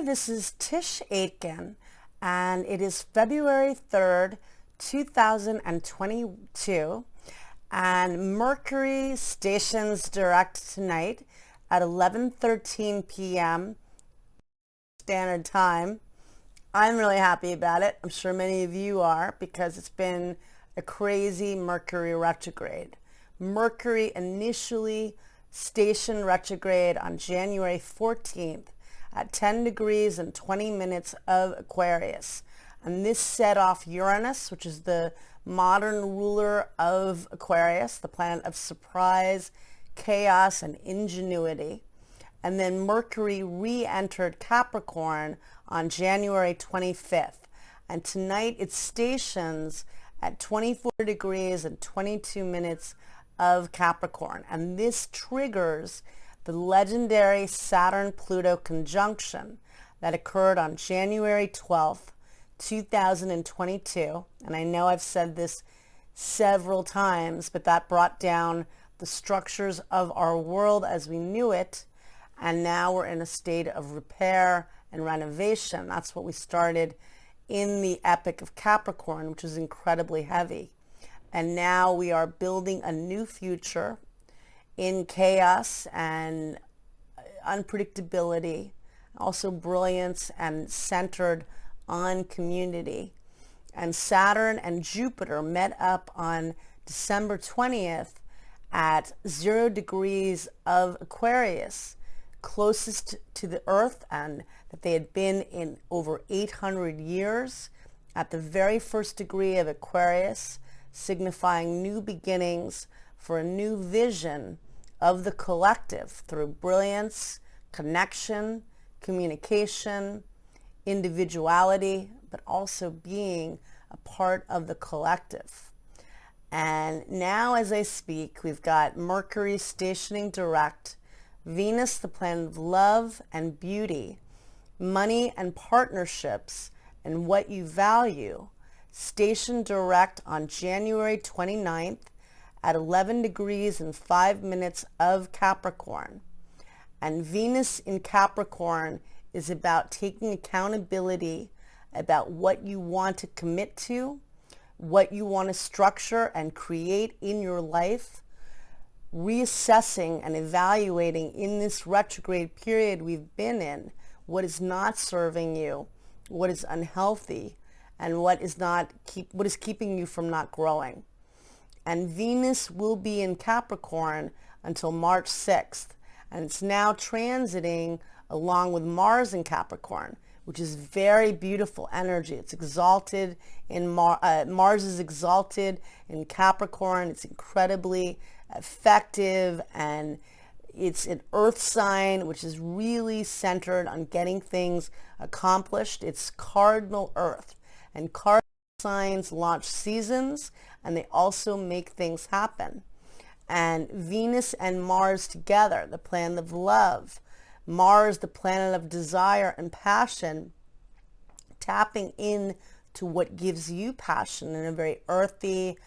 This is Tisch Aitken, and it is February 3rd, 2022, and Mercury stations direct tonight at 11:13 p.m. Standard Time. I'm really happy about it. I'm sure many of you are, because it's been a crazy Mercury retrograde. Mercury initially stationed retrograde on January 14th at 10 degrees and 20 minutes of Aquarius. And this set off Uranus, which is the modern ruler of Aquarius, the planet of surprise, chaos, and ingenuity. And then Mercury re-entered Capricorn on January 25th. And tonight it stations at 24 degrees and 22 minutes of Capricorn. And this triggers the legendary Saturn-Pluto conjunction that occurred on January 12th, 2022. And I know I've said this several times, but that brought down the structures of our world as we knew it. And now we're in a state of repair and renovation. That's what we started in the epic of Capricorn, which is incredibly heavy. And now we are building a new future in chaos and unpredictability, also brilliance, and centered on community. And Saturn and Jupiter met up on December 20th at 0 degrees of Aquarius, closest to the Earth, and that they had been in over 800 years, at the very first degree of Aquarius, signifying new beginnings for a new vision of the collective through brilliance, connection, communication, individuality, but also being a part of the collective. And now as I speak, we've got Mercury stationing direct, Venus, the planet of love and beauty, money and partnerships, and what you value, stationed direct on January 29th at 11 degrees and 5 minutes of Capricorn. And Venus in Capricorn is about taking accountability about what you want to commit to, what you want to structure and create in your life, reassessing and evaluating in this retrograde period we've been in what is not serving you, what is unhealthy, and what is keeping you from not growing. And Venus will be in Capricorn until March 6th, and it's now transiting along with Mars in Capricorn, which is very beautiful energy. It's exalted in Mars is exalted in Capricorn. It's incredibly effective, and it's an earth sign, which is really centered on getting things accomplished. It's cardinal earth, and cardinal signs launch seasons, and they also make things happen. And Venus and Mars together, the planet of love, Mars, the planet of desire and passion, tapping in to what gives you passion in a very earthy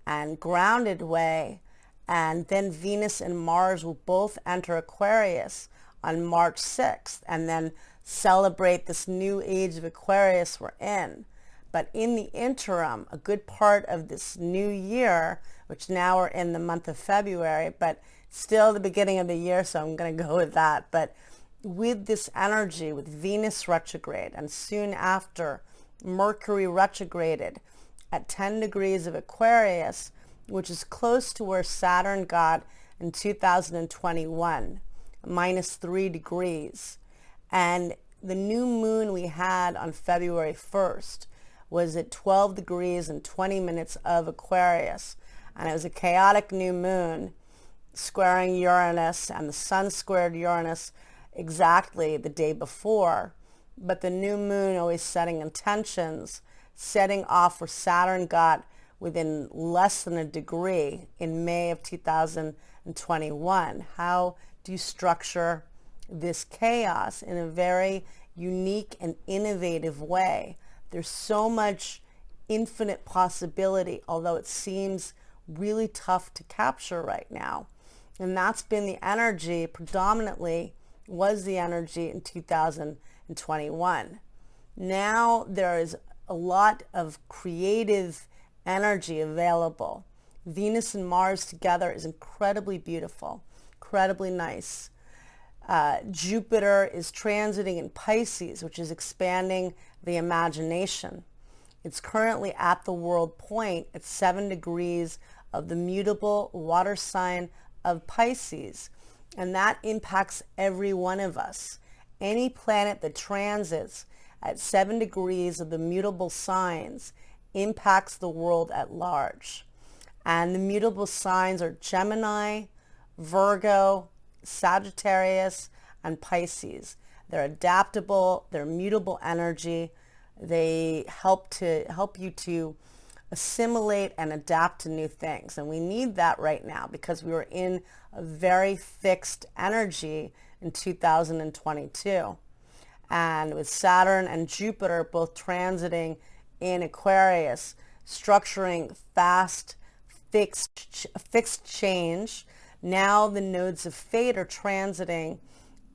and grounded way. And then Venus and Mars will both enter Aquarius on March 6th and then celebrate this new age of Aquarius we're in. But in the interim, a good part of this new year, which now we're in the month of February, but still the beginning of the year, so I'm going to go with that. But with this energy, with Venus retrograde, and soon after Mercury retrograded at 10 degrees of Aquarius, which is close to where Saturn got in 2021, -3 degrees. And the new moon we had on February 1st was at 12 degrees and 20 minutes of Aquarius. And it was a chaotic new moon squaring Uranus, and the sun squared Uranus exactly the day before. But the new moon always setting intentions, setting off where Saturn got within less than a degree in May of 2021. How do you structure this chaos in a very unique and innovative way? There's so much infinite possibility, although it seems really tough to capture right now. And that's been the energy predominantly was the energy in 2021. Now there is a lot of creative energy available. Venus and Mars together is incredibly beautiful, incredibly nice. Jupiter is transiting in Pisces, which is expanding the imagination. It's currently at the world point at 7 degrees of the mutable water sign of Pisces, and that impacts every one of us. Any planet that transits at 7 degrees of the mutable signs impacts the world at large. And the mutable signs are Gemini, Virgo, Sagittarius, and Pisces. They're adaptable, they're mutable energy. They help you to assimilate and adapt to new things. And we need that right now because we were in a very fixed energy in 2022. And with Saturn and Jupiter both transiting in Aquarius, structuring fast, fixed change, now the nodes of fate are transiting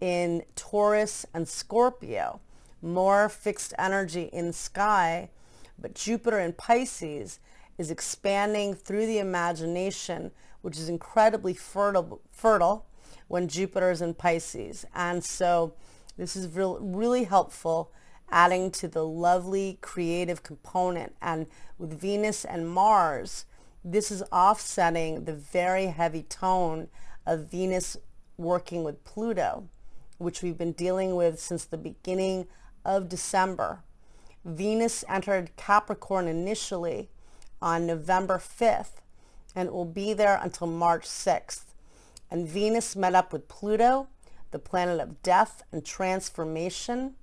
in Taurus and Scorpio. More fixed energy in the sky, but Jupiter in Pisces is expanding through the imagination, which is incredibly fertile when Jupiter is in Pisces. And so this is really helpful, adding to the lovely creative component. And with Venus and Mars, this is offsetting the very heavy tone of Venus working with Pluto, which we've been dealing with since the beginning of December. Venus entered Capricorn initially on November 5th, and it will be there until March 6th. And Venus met up with Pluto, the planet of death and transformation,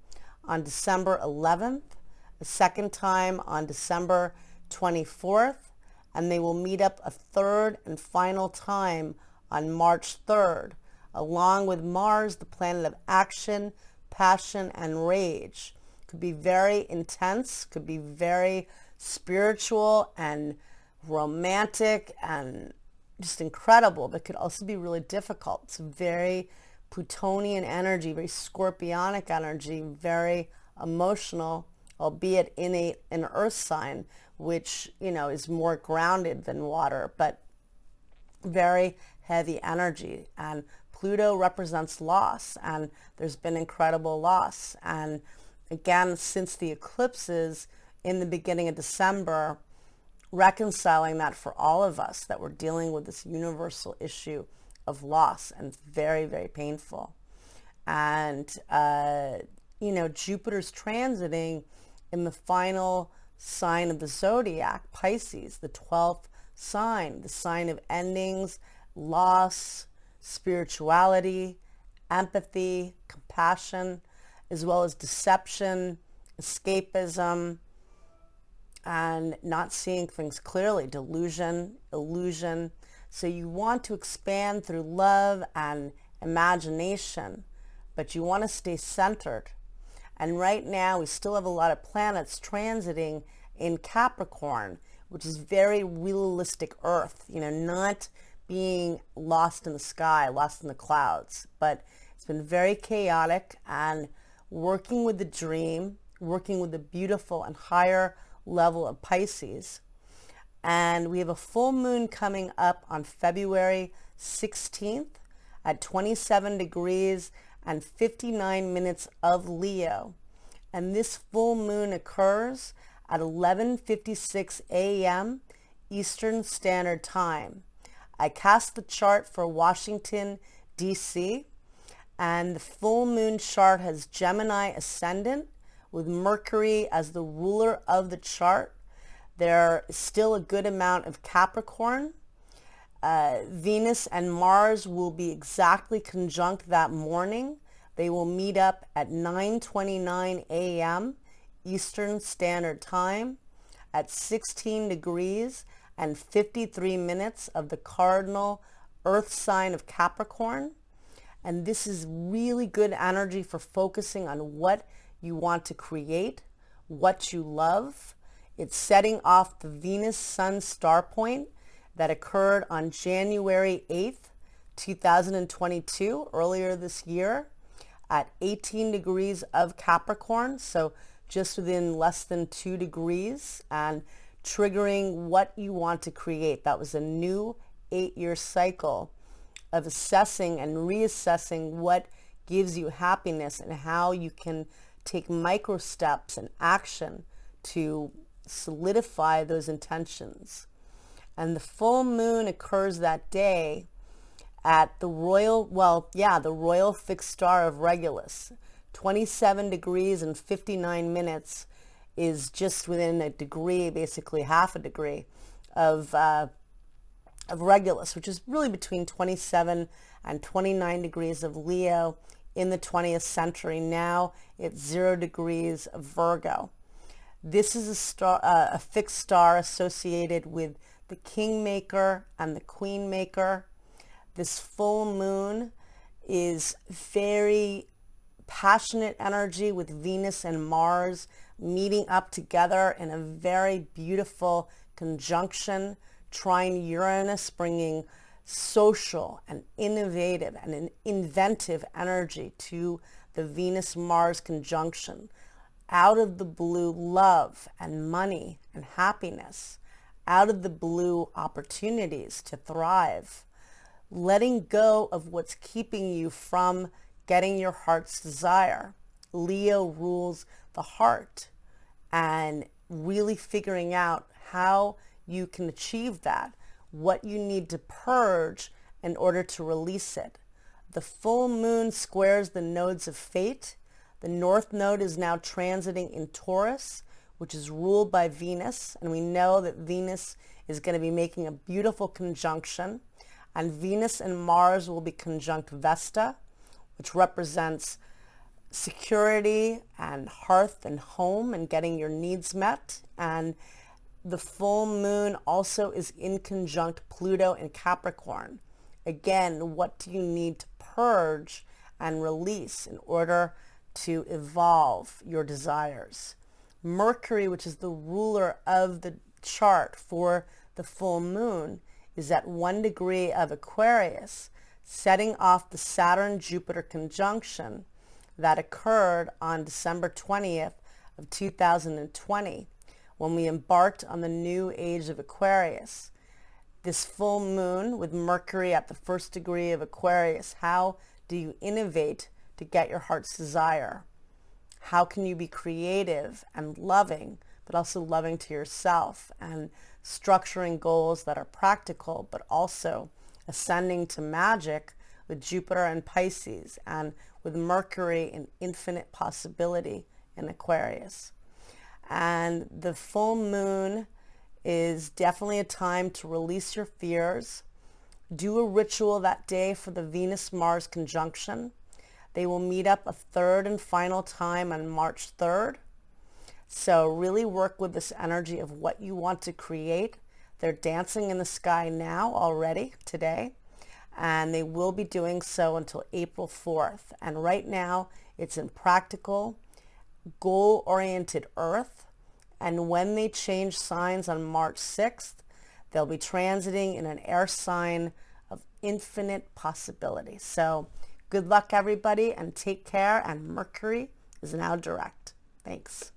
on December 11th, a second time on December 24th, and they will meet up a third and final time on March 3rd, along with Mars, the planet of action, passion, and rage. Could be very intense, could be very spiritual and romantic and just incredible, but could also be really difficult. It's very Plutonian energy, very scorpionic energy, very emotional, albeit in an earth sign, which, is more grounded than water, but very heavy energy. And Pluto represents loss, and there's been incredible loss. And again, since the eclipses in the beginning of December, reconciling that for all of us, that we're dealing with this universal issue of loss, and it's very, very painful. And, Jupiter's transiting in the final sign of the zodiac, Pisces, the 12th sign, the sign of endings, loss, spirituality, empathy, compassion, as well as deception, escapism, and not seeing things clearly, delusion, illusion. So you want to expand through love and imagination, but you want to stay centered. And right now we still have a lot of planets transiting in Capricorn, which is very realistic Earth, not being lost in the sky, lost in the clouds. But it's been very chaotic, and working with the dream, working with the beautiful and higher level of Pisces. And we have a full moon coming up on February 16th at 27 degrees and 59 minutes of Leo. And this full moon occurs at 11:56 a.m. Eastern Standard Time. I cast the chart for Washington, D.C., and the full moon chart has Gemini ascendant with Mercury as the ruler of the chart. There is still a good amount of Capricorn. Venus and Mars will be exactly conjunct that morning. They will meet up at 9:29 a.m. Eastern Standard Time at 16 degrees and 53 minutes of the cardinal earth sign of Capricorn. And this is really good energy for focusing on what you want to create, what you love. It's setting off the Venus-Sun star point that occurred on January 8th, 2022, earlier this year. at 18 degrees of Capricorn, so just within less than 2 degrees, and triggering what you want to create. That was a new 8-year cycle of assessing and reassessing what gives you happiness and how you can take micro steps and action to solidify those intentions. And the full moon occurs that day at the the royal fixed star of Regulus. 27 degrees and 59 minutes is just within a degree, basically half a degree of Regulus, which is really between 27 and 29 degrees of Leo in the 20th century. Now it's 0 degrees of Virgo. This is a fixed star associated with the kingmaker and the queenmaker. This full moon is very passionate energy with Venus and Mars meeting up together in a very beautiful conjunction, trine Uranus, bringing social and innovative and an inventive energy to the Venus-Mars conjunction. Out of the blue, love and money and happiness. Out of the blue, opportunities to thrive. Letting go of what's keeping you from getting your heart's desire. Leo rules the heart, and really figuring out how you can achieve that, what you need to purge in order to release it. The full moon squares the nodes of fate. The north node is now transiting in Taurus, which is ruled by Venus, and we know that Venus is going to be making a beautiful conjunction, and Venus and Mars will be conjunct Vesta, which represents security and hearth and home and getting your needs met. And the full moon also is in conjunct Pluto and Capricorn. Again, what do you need to purge and release in order to evolve your desires? Mercury, which is the ruler of the chart for the full moon, is at 1 degree of Aquarius, setting off the Saturn-Jupiter conjunction that occurred on December 20th of 2020 when we embarked on the new age of Aquarius. This full moon with Mercury at the 1st degree of Aquarius, how do you innovate to get your heart's desire? How can you be creative and loving, but also loving to yourself, and structuring goals that are practical, but also ascending to magic with Jupiter and Pisces, and with Mercury in infinite possibility in Aquarius. And the full moon is definitely a time to release your fears. Do a ritual that day for the Venus-Mars conjunction. They will meet up a third and final time on March 3rd. So really work with this energy of what you want to create. They're dancing in the sky now already today, and they will be doing so until April 4th. And right now it's in practical, goal-oriented Earth. And when they change signs on March 6th, they'll be transiting in an air sign of infinite possibility. So good luck, everybody, and take care. And Mercury is now direct. Thanks.